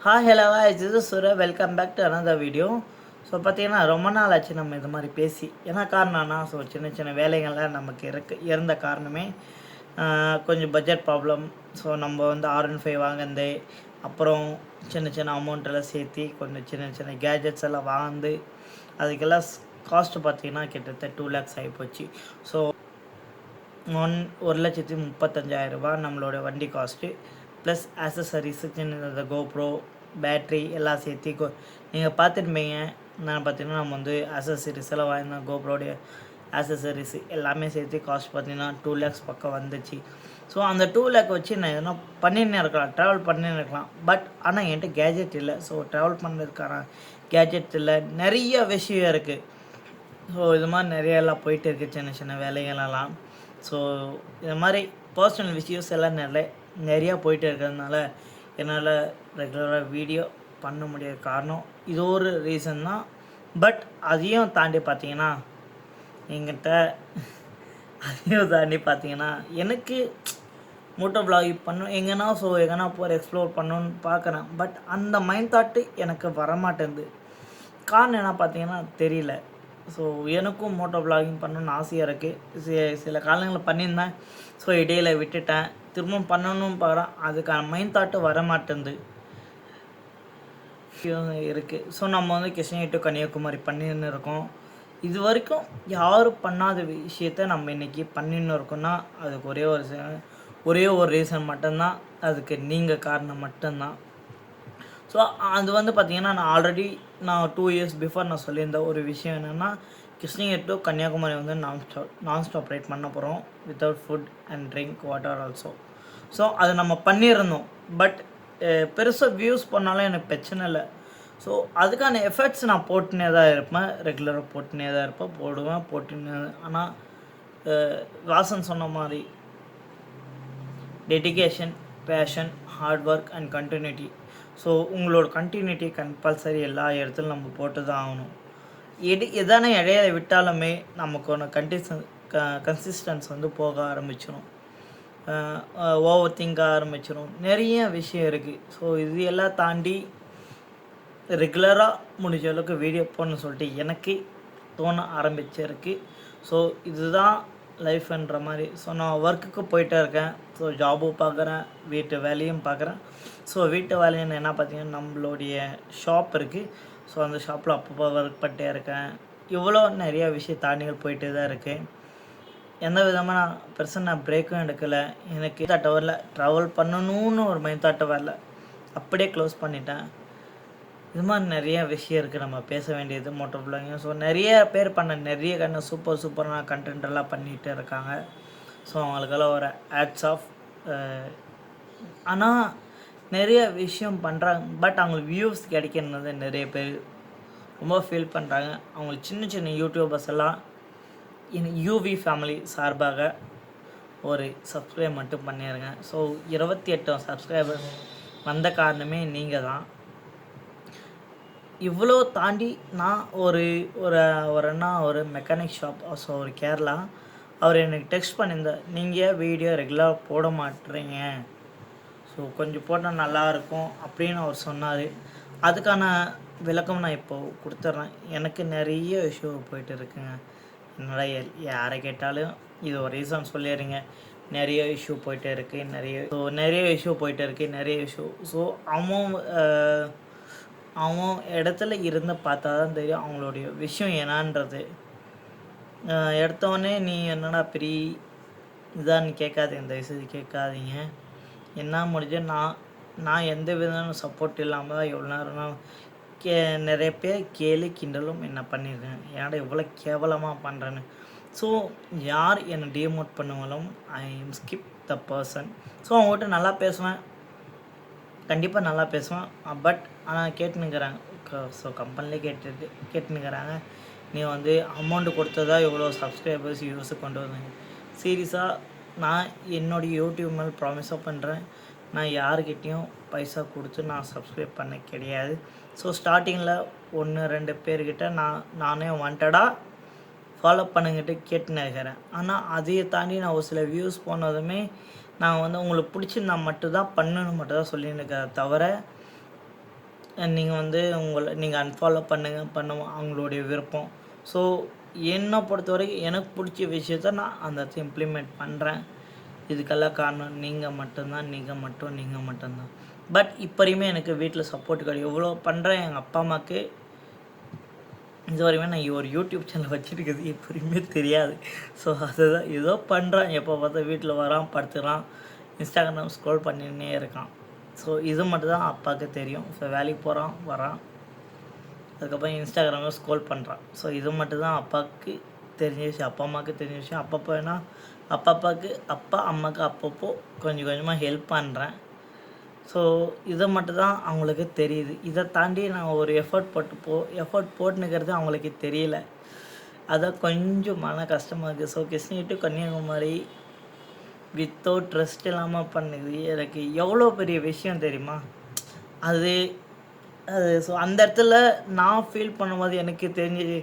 Hi hello this is Surya. Welcome back to another video. So பார்த்தீங்கன்னா ரொம்ப நாள் ஆச்சு நம்ம இது மாதிரி பேசி. என்ன காரணம்னா சின்ன சின்ன வேலைகள்லாம் நமக்கு இருந்த காரணமே கொஞ்சம் பட்ஜெட் ப்ராப்ளம். ஸோ நம்ம வந்து R15 வாங்கினது, அப்புறம் சின்ன சின்ன அமௌண்ட்டெல்லாம் சேர்த்து கொஞ்சம் சின்ன சின்ன கேஜெட்ஸ் எல்லாம் வாங்கி அதுக்கெல்லாம் காஸ்ட்டு பார்த்தீங்கன்னா கிட்டத்தட்ட 2 lakhs ஆகிப்போச்சு. ஸோ 1,35,000 நம்மளோட வண்டி காஸ்ட்டு ப்ளஸ் ஆக்சசரிஸு சின்ன கோப்ரோ பேட்ரி எல்லாம் சேர்த்து நீங்கள் பார்த்துருப்பீங்க. நான் பார்த்தீங்கன்னா நம்ம வந்து ஆக்சசரிஸ் எல்லாம் வாங்கினோம். கோப்ரோடைய ஆக்சசரிஸ் எல்லாமே சேர்த்து காஸ்ட் பார்த்தீங்கன்னா 2 lakhs பக்கம் வந்துச்சு. ஸோ அந்த 2 lakh வச்சு நான் எதனா பண்ணின்னு இருக்கலாம், ட்ராவல் பண்ணின்னு இருக்கலாம். பட் ஆனால் என்கிட்ட கேஜெட் இல்லை. ஸோ ட்ராவல் பண்ணுறதுக்கான கேஜெட் இல்லை. நிறைய விஷயம் இருக்குது. ஸோ இது மாதிரி நிறையெல்லாம் போயிட்டு இருக்குது சின்ன சின்ன வேலைகளெல்லாம். ஸோ இது மாதிரி பர்சனல் விஷயஸ் எல்லாம் நிறையா போயிட்டு இருக்கிறதுனால என்னால் ரெகுலராக வீடியோ பண்ண முடியாத காரணம் இது ஒரு ரீசன் தான். பட் அதையும் தாண்டி பார்த்தீங்கன்னா என்கிட்ட அதையும் தாண்டி பார்த்தீங்கன்னா எனக்கு மோட்டோ விளாகிங் பண்ணணும் எங்கன்னா போகிற எக்ஸ்ப்ளோர் பண்ணணுன்னு பார்க்குறேன். பட் அந்த மைண்ட் தாட்டு எனக்கு வரமாட்டேங்குது. காரணம் என்ன பார்த்தீங்கன்னா தெரியல. ஸோ எனக்கும் மோட்டோ விளாகிங் பண்ணணுன்னு ஆசையாக இருக்குது. சில காலங்களில் பண்ணியிருந்தேன். ஸோ இடையில விட்டுட்டேன். திரும்பவும் பண்ணணும்னு பார்க்குறேன். அதுக்கான மைண்ட் தாட்டு வரமாட்டேங்குது இருக்குது. ஸோ நம்ம வந்து கிருஷ்ணகிரி டு கன்னியாகுமரி பண்ணின்னு இருக்கோம். இது வரைக்கும் யாரும் பண்ணாத விஷயத்த நம்ம இன்றைக்கி பண்ணின்னு இருக்கோம்னா அதுக்கு ஒரே ஒரு ரீசன் மட்டும்தான். அதுக்கு நீங்கள் காரணம் மட்டும்தான். ஸோ அது வந்து பார்த்திங்கன்னா நான் 2 years பிஃபோர் நான் சொல்லியிருந்த ஒரு விஷயம் என்னென்னா கிருஷ்ணகிரி டு கன்னியாகுமரி வந்து நான் ஸ்டாப் ரைட் பண்ண போகிறோம் without food and drink water also. So அது நம்ம பண்ணியிருந்தோம். பட் பெருசாக வியூஸ் பண்ணாலும் எனக்கு பிரச்சனை இல்லை. ஸோ அதுக்கான எஃபர்ட்ஸ் நான் போட்டுனே தான் இருப்பேன். ரெகுலராக போட்டுனே தான் இருப்பேன், போட்டுனே. ஆனால் வாசன் சொன்ன மாதிரி dedication, passion, hard work and continuity. So உங்களோட கண்டினியூட்டி கம்பல்சரி எல்லா இடத்துலையும் நம்ம போட்டு தான் ஆகணும். எதானே இடையில விட்டாலுமே நமக்கு ஒன்று கன்சிஸ்டன்ஸ் வந்து போக ஆரம்பிச்சிடும். ஓவர் திங்க் ஆரம்பிச்சிடும். நிறைய விஷயம் இருக்குது. ஸோ இது எல்லாம் தாண்டி ரெகுலராக முடிஞ்ச அளவுக்கு வீடியோ போடணும்னு சொல்லிட்டு எனக்கு தோண ஆரம்பிச்சிருக்கு. ஸோ இதுதான் லைஃப்ன்ற மாதிரி. ஸோ நான் ஒர்க்குக்கு போயிட்டே இருக்கேன். ஸோ ஜாபும் பார்க்குறேன், வீட்டு வேலையும் பார்க்குறேன். ஸோ வீட்டு வேலைன்னு என்ன பார்த்தீங்கன்னா நம்மளுடைய ஷாப் இருக்குது. ஸோ அந்த ஷாப்பில் அப்பப்போ ஒர்க் பண்ணிட்டே இருக்கேன். இவ்வளோ நிறையா விஷயம் தாண்டிகள் போயிட்டு தான் இருக்கேன். எந்த விதமாக நான் பெருசாக பிரேக்கும் எடுக்கலை. எனக்கு தாட்ட வரல, ட்ராவல் பண்ணணும்னு ஒரு மைண்ட் தாட்ட வரல, அப்படியே க்ளோஸ் பண்ணிட்டேன். இது மாதிரி நிறைய விஷயம் இருக்குது நம்ம பேச வேண்டியது மோட்டோ விளாகிங். ஸோ நிறைய பேர் நிறைய சூப்பரான கண்டென்ட் எல்லாம் பண்ணிகிட்டு இருக்காங்க. ஸோ அவங்களுக்கெல்லாம் ஒரு ஆட்ஸ் ஆஃப். ஆனால் நிறைய விஷயம் பண்ணுறாங்க. பட் அவங்களுக்கு வியூஸ் கிடைக்கிறது நிறைய பேர் ரொம்ப ஃபீல் பண்ணுறாங்க. அவங்களுக்கு சின்ன சின்ன யூடியூபர்ஸ் எல்லாம் யூவி ஃபேமிலி சார்பாக ஒரு சப்ஸ்கிரைப் மட்டும் பண்ணிடுங்க. ஸோ 28 சப்ஸ்கிரைபர் வந்த காரணமே நீங்கள் தான். இவ்வளோ தாண்டி நான் ஒரு மெக்கானிக் ஷாப், ஸோ ஒரு கேரளா, அவர் எனக்கு டெக்ஸ்ட் பண்ணியிருந்தார், நீங்கள் வீடியோ ரெகுலராக போட மாட்டுறீங்க, ஸோ கொஞ்சம் போட்டால் நல்லாயிருக்கும் அப்படின்னு அவர் சொன்னார். அதுக்கான விளக்கம் நான் இப்போது கொடுத்துட்றேன். எனக்கு நிறைய இஷ்யூ போயிட்டு இருக்குங்க. என்னடா யாரை கேட்டாலும் இது ஒரு ரீசன் சொல்லிடுறீங்க. நிறைய இஷ்யூ போயிட்டே இருக்குது, நிறைய இஷ்யூ. ஸோ அவன் இடத்துல இருந்து பார்த்தா தான் தெரியும் அவங்களுடைய விஷயம் என்னான்றது. எடுத்தவொடனே நீ என்னடா பெரிய இதான்னு கேட்காதீங்க, தயவுசெய்து கேட்காதீங்க. என்ன முடிஞ்ச நான் எந்த விதமான சப்போர்ட் இல்லாமல் தான் எவ்வளோ நேரம் நிறைய பேர் கிண்டலும் என்ன பண்ணியிருக்கேன், என்னடா இவ்வளோ கேவலமாக பண்ணுறேன்னு. ஸோ யார் என்னை டிமோட் பண்ணுவாலும் I am skip the person. So அவங்ககிட்ட நல்லா பேசுவேன், கண்டிப்பாக நல்லா பேசுவேன். பட் ஆனால் கேட்டுனுக்கிறாங்க. ஸோ கம்பெனிலே கேட்டுனுக்கிறாங்க, நீ வந்து அமௌண்ட்டு கொடுத்ததா இவ்வளோ சப்ஸ்கிரைபர்ஸ் வியூஸு கொண்டு வந்தாங்க. சீரியஸாக நான் என்னுடைய யூடியூப் மேலே ப்ராமிஸாக பண்ணுறேன், நான் யாருக்கிட்டேயும் பைசா கொடுத்து நான் சப்ஸ்கிரைப் பண்ண கிடையாது. ஸோ ஸ்டார்டிங்கில் 1-2 பேர்கிட்ட நானே வாண்டடாக ஃபாலோ பண்ணுங்கிட்டு கேட்டுன்னு இருக்கிறேன். ஆனால் அதையை தாண்டி நான் ஒரு சில வியூஸ் போனதுமே நான் வந்து உங்களுக்கு பிடிச்சிருந்தா மட்டும்தான் பண்ணணும்னு மட்டும்தான் சொல்லின்னு இருக்கிறத தவிர நீங்கள் வந்து நீங்கள் அன்ஃபாலோ பண்ணுவோம் அவங்களுடைய விருப்பம். ஸோ என்னை பொறுத்த வரைக்கும் எனக்கு பிடிச்ச விஷயத்த நான் அந்த இடத்துல இம்ப்ளிமெண்ட் பண்ணுறேன். இதுக்கெல்லாம் காரணம் நீங்கள் மட்டும்தான். பட் இப்போ வரையுமே எனக்கு வீட்டில் சப்போர்ட் கிடையாது. எவ்வளோ பண்ணுறேன் எங்கள் அப்பா அம்மாவுக்கு இது வரையுமே நான் ஒரு யூடியூப் சேனல் வச்சுருக்குது இப்போ வரையுமே தெரியாது. ஸோ அதுதான் ஏதோ பண்ணுறான், எப்போ பார்த்தா வீட்டில் வரான், படுத்துக்கிறான், இன்ஸ்டாகிராம் ஸ்க்ரோல் பண்ணின்னே இருக்கான். ஸோ இது மட்டும் தான் அப்பாவுக்கு தெரியும். ஸோ வேலைக்கு போகிறான், வரான், அதுக்கப்புறம் இன்ஸ்டாகிராமில் ஸ்க்ரோல் பண்ணுறான். ஸோ இது மட்டும் தான் அப்பாவுக்கு தெரிஞ்ச விஷயம், அப்பா அம்மாவுக்கு தெரிஞ்ச விஷயம். அப்பா அம்மாவுக்கு அப்பப்போ கொஞ்சம் கொஞ்சமாக ஹெல்ப் பண்ணுறேன். ஸோ இதை மட்டும் தான் அவங்களுக்கு தெரியுது. இதை தாண்டி நான் ஒரு எஃபர்ட் போட்டுனுக்கிறது அவங்களுக்கு தெரியல. அதான் கொஞ்சம் மன கஷ்டமாக இருக்குது. So Krishnagiri to Kanyakumari without rest இல்லாமல் பண்ணுது எனக்கு எவ்வளோ பெரிய விஷயம் தெரியுமா அது. ஸோ அந்த இடத்துல நான் ஃபீல் பண்ணும்போது எனக்கு தெரிஞ்சு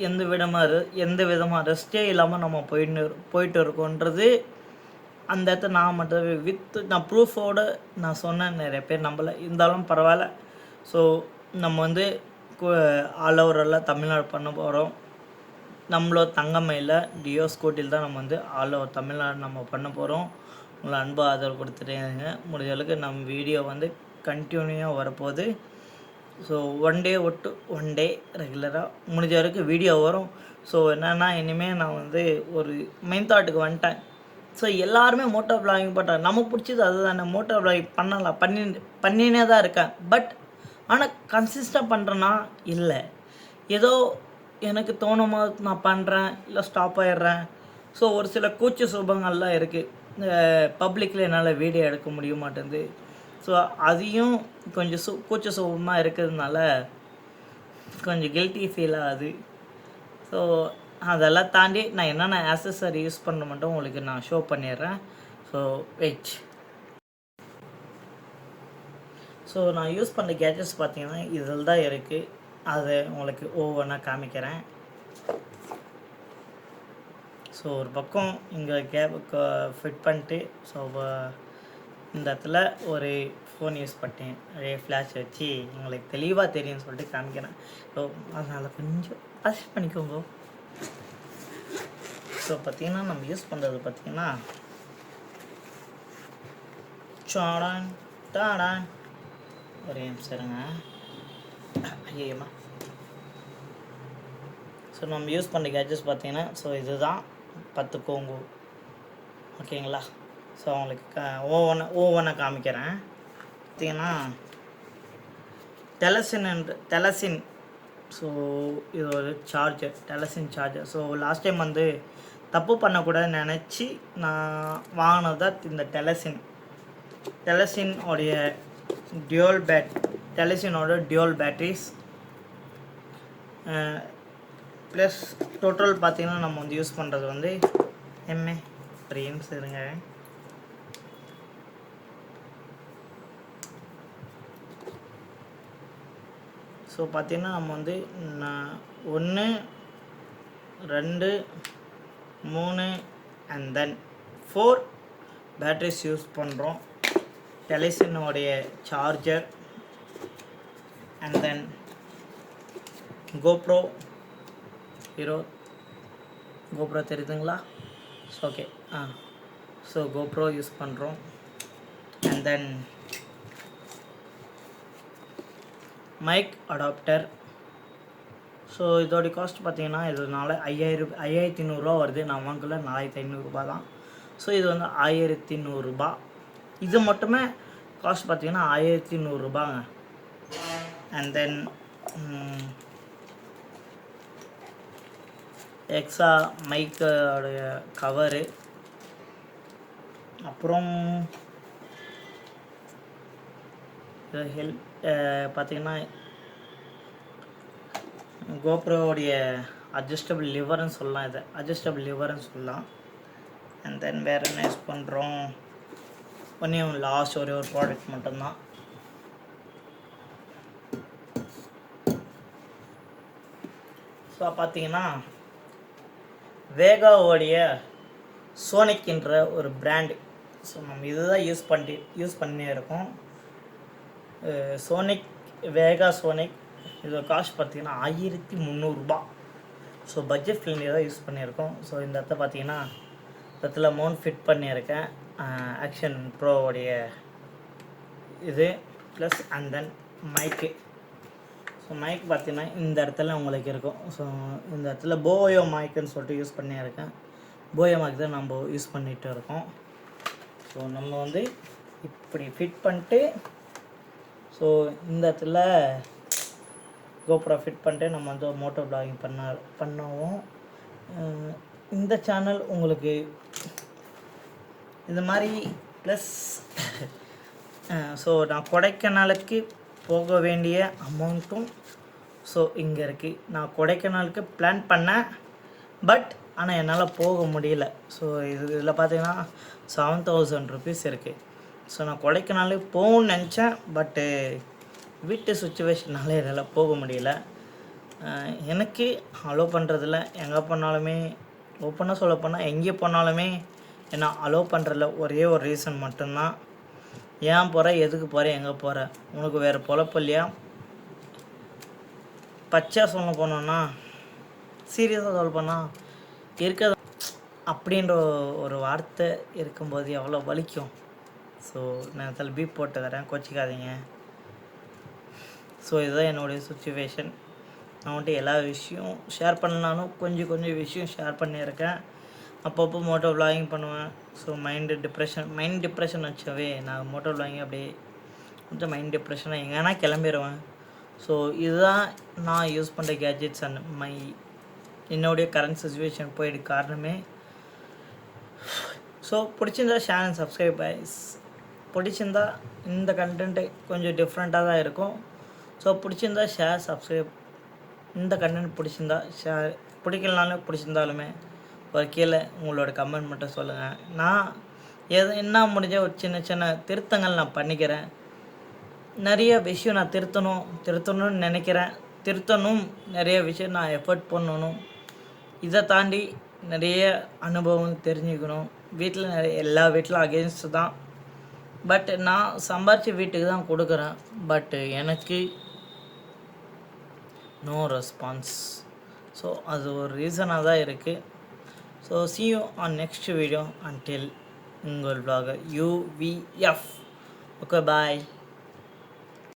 எந்த விதமாக ரெஸ்ட்டே இல்லாமல் நம்ம போயிட்டு இருக்கோன்றது அந்த இடத்துல நான் மட்டும் நான் ப்ரூஃபோடு நான் சொன்னேன். நிறைய பேர் நம்பலை, இருந்தாலும் பரவாயில்ல. ஸோ நம்ம வந்து ஆல் ஓவரெல்லாம் தமிழ்நாடு பண்ண போகிறோம். நம்மளோட தங்கமயில டியோ ஸ்கூட்டியில் தான் நம்ம வந்து ஆல் ஓவர் தமிழ்நாடு நம்ம பண்ண போகிறோம். உங்களை அன்பு ஆதரவு கொடுத்துட்டேங்க. முடிஞ்ச அளவுக்கு நம்ம வீடியோ வந்து கண்டினியூவாக வரப்போகுது. ஸோ ஒன் டே ரெகுலராக முடிஞ்ச வரைக்கும் வீடியோ வரும். ஸோ என்னென்னா இனிமேல் நான் வந்து ஒரு மெயின் தாட்டுக்கு வந்துட்டேன். ஸோ எல்லாருமே மோட்டோ வ்ளாகிங் பண்ணுறாங்க, நமக்கு பிடிச்சது அதுதானே. மோட்டோ வ்ளாகிங் பண்ணலாம், பண்ணினே தான் இருக்கேன். பட் ஆனால் கன்சிஸ்டாக பண்ணுறேன்னா இல்லை, ஏதோ எனக்கு தோணும் போது நான் பண்ணுறேன், இல்லை ஸ்டாப் ஆகிடுறேன். ஸோ ஒரு சில கூச்ச சுபங்கள்லாம் இருக்குது. பப்ளிக்கில் என்னால் வீடியோ எடுக்க முடிய மாட்டேங்குது. ஸோ அதையும் கொஞ்சம் கூச்ச சுபமாக இருக்கிறதுனால கொஞ்சம் கில்ட்டி ஃபீல் ஆகுது. ஸோ அதெல்லாம் தாண்டி நான் என்னென்ன ஆக்சஸரி யூஸ் பண்ண மட்டும் உங்களுக்கு நான் ஷோ பண்ணிடுறேன். So wait. ஸோ நான் யூஸ் பண்ண கேஜெட்ஸ் பார்த்தீங்கன்னா இதில் தான் இருக்குது. அதை உங்களுக்கு ஒவ்வொன்றா காமிக்கிறேன். ஸோ ஒரு பக்கம் இங்கே கேபுக்கு ஃபிட் பண்ணிட்டு, ஸோ இந்த இடத்துல ஒரு ஃபோன் யூஸ் பண்ணிட்டேன். அதே ஃப்ளாஷ் வச்சு உங்களுக்கு தெளிவாக தெரியும்னு சொல்லிட்டு காமிக்கிறேன். ஸோ அதனால் கொஞ்சம் அட்ஜஸ்ட் பண்ணிக்கோங்க. ஸோ பார்த்திங்கன்னா நம்ம யூஸ் பண்ணுறது பார்த்திங்கன்னா டாடான் ஒரே நிமிஷங்க ஐயம்மா. ஸோ நம்ம யூஸ் பண்ணுற கேஜெட்ஸ் பார்த்திங்கன்னா ஸோ இதுதான் 10 கோங்கு, ஓகேங்களா. ஸோ அவங்களுக்கு ஒவ்வொன்றா காமிக்கிறேன். பார்த்திங்கன்னா டெலசின். ஸோ இது ஒரு charger, Telesin charger. So last time வந்து தப்பு பண்ணக்கூடாதுன்னு நினச்சி நான் வாங்கினது தான் இந்த டெலசினோடைய டியூவல் பேட்ரிஸ். ப்ளஸ் டோட்டல் பார்த்திங்கன்னா நம்ம வந்து யூஸ் பண்ணுறது வந்து ஃப்ரேம்ஸ் இருங்க. ஸோ பார்த்திங்கன்னா நம்ம வந்து 1 2 3 அண்ட் தென் 4 பேட்ரிஸ் யூஸ் பண்ணுறோம். டெலிசனுடைய சார்ஜர் அண்ட் தென் கோப்ரோ தெரியுதுங்களா? So okay. So GoPro use பண்ணுறோம். And then mic adapter. So இதோடைய காஸ்ட் பார்த்திங்கன்னா இது 5100 வருது. நான் வாங்கல 4500 தான். ஸோ இது வந்து 1100. இது மட்டுமே காஸ்ட் பார்த்திங்கன்னா 1100. அண்ட் தென் எக்ஸா மைக்கோடைய கவரு, அப்புறம் ஹெல்ப் பார்த்திங்கன்னா கோப்ரோவுடைய அட்ஜஸ்டபிள் லிவர்னு சொல்லலாம். அண்ட் தென் வேறு என்ன யூஸ் பண்ணுறோம், லாஸ்ட் ஒரே ஒரு ப்ராடக்ட் மட்டும்தான். ஸோ பார்த்தீங்கன்னா வேகாவோடைய சோனிக்ன்ற ஒரு பிராண்டு. ஸோ நம்ம இதுதான் யூஸ் பண்ணி இருக்கோம். சோனிக் வேகா சோனிக். இதோட காஸ்ட் பார்த்தீங்கன்னா 1300 ரூபா. ஸோ பட்ஜெட் ஃப்ரெண்ட்லியாக தான் யூஸ் பண்ணியிருக்கோம். ஸோ இந்த இடத்த பார்த்தீங்கன்னா இடத்துல மவுண்ட் ஃபிட் பண்ணியிருக்கேன். ஆக்ஷன் ப்ரோவோடைய இது ப்ளஸ் அண்ட் தென் மைக்கு. ஸோ மைக் பார்த்தீங்கன்னா இந்த இடத்துல உங்களுக்கு இருக்கும். ஸோ இந்த இடத்துல போயோ மைக்குன்னு சொல்லிட்டு யூஸ் பண்ணியிருக்கேன். போயோ மைக் தான் நம்ம யூஸ் பண்ணிகிட்டு இருக்கோம். ஸோ நம்ம வந்து இப்படி ஃபிட் பண்ணிட்டு ஸோ இந்த இடத்துல கோப்ரோ ஃபிட் பண்ணிட்டு நம்ம வந்து மோட்டோ வ்ளாகிங் பண்ணுவோம். இந்த சேனல் உங்களுக்கு இந்த மாதிரி ப்ளஸ் ஸோ நான் கொடைக்கானலுக்கு போக வேண்டிய அமௌண்ட்டும் ஸோ இங்கே இருக்குது. நான் கொடைக்கானலுக்கு பிளான் பண்ணேன், பட் ஆனால் என்னால் போக முடியல. ஸோ இதில் பார்த்தீங்கன்னா 7000 ருபீஸ் இருக்குது. ஸோ நான் கொடைக்கானலுக்கு போகணுன்னு நினச்சேன், பட்டு வீட்டு சுச்சுவேஷனால் என்னால் போக முடியல. எனக்கு அலோவ் பண்ணுறதில்ல. எங்கே போனாலுமே ஓப்பனாக சொல்ல போனால் எங்கே போனாலுமே என்ன அலோவ் பண்ணுறதில்ல. ஒரே ஒரு ரீசன் மட்டும்தான், ஏன் போகிற, எதுக்கு போகிற, எங்கே போகிற, உனக்கு வேறு பொழப்பு இல்லையா? பச்சையாக சொல்ல போனோன்னா, சீரியஸாக சொல்ல போனால் இருக்கிறது அப்படின்ற ஒரு வார்த்தை இருக்கும்போது எவ்வளோ வலிக்கும். ஸோ நான் அதில் பீப் போட்டு தரேன், கோச்சிக்காதீங்க. ஸோ இதுதான் என்னுடைய சுச்சுவேஷன். நான் வந்துட்டு எல்லா விஷயம் ஷேர் பண்ணலானும் கொஞ்சம் விஷயம் ஷேர் பண்ணியிருக்கேன். அப்பப்போ மோட்டோ வ்ளாகிங் பண்ணுவேன். ஸோ மைண்ட் டிப்ரெஷன் வச்சவே நான் மோட்டோ வ்ளாகிங் அப்படியே கொஞ்சம் மைண்ட் டிப்ரெஷனாக எங்கன்னா கிளம்பிடுவேன். ஸோ இதுதான் நான் யூஸ் பண்ணுற கேஜெட்ஸ் அண்ட் என்னுடைய கரண்ட் சுச்சுவேஷன் போயிட்டு காரணமே. ஸோ பிடிச்சிருந்தா ஷேர் அண்ட் சப்ஸ்கிரைப் கைஸ். பிடிச்சிருந்தா இந்த கண்டென்ட்டு கொஞ்சம் டிஃப்ரெண்ட்டாக தான் இருக்கும். ஸோ பிடிச்சிருந்தா ஷேர் சப்ஸ்கிரைப். இந்த கண்டென்ட் பிடிச்சிருந்தா ஷேர், பிடிக்கலனாலும் பிடிச்சிருந்தாலுமே ஒரு கீழே உங்களோட கமெண்ட் மட்டும் சொல்லுங்கள். நான் என்ன முடிஞ்ச ஒரு சின்ன திருத்தங்கள் நான் பண்ணிக்கிறேன். நிறைய விஷயம் நான் திருத்தணும்னு நினைக்கிறேன். நிறைய விஷயம் நான் எஃபர்ட் பண்ணணும். இதை தாண்டி நிறைய அனுபவம் தெரிஞ்சுக்கணும். வீட்டில் எல்லா வீட்டிலும் அகெயின்ஸ்ட் தான், பட் நான் சம்பாரித்த வீட்டுக்கு தான் கொடுக்குறேன். பட் எனக்கு நோ ரெஸ்பான்ஸ். ஸோ அது ஒரு ரீசனாக தான் இருக்குது. So see you on next video. Until உங்கள் vlogger UVF. Okay, bye.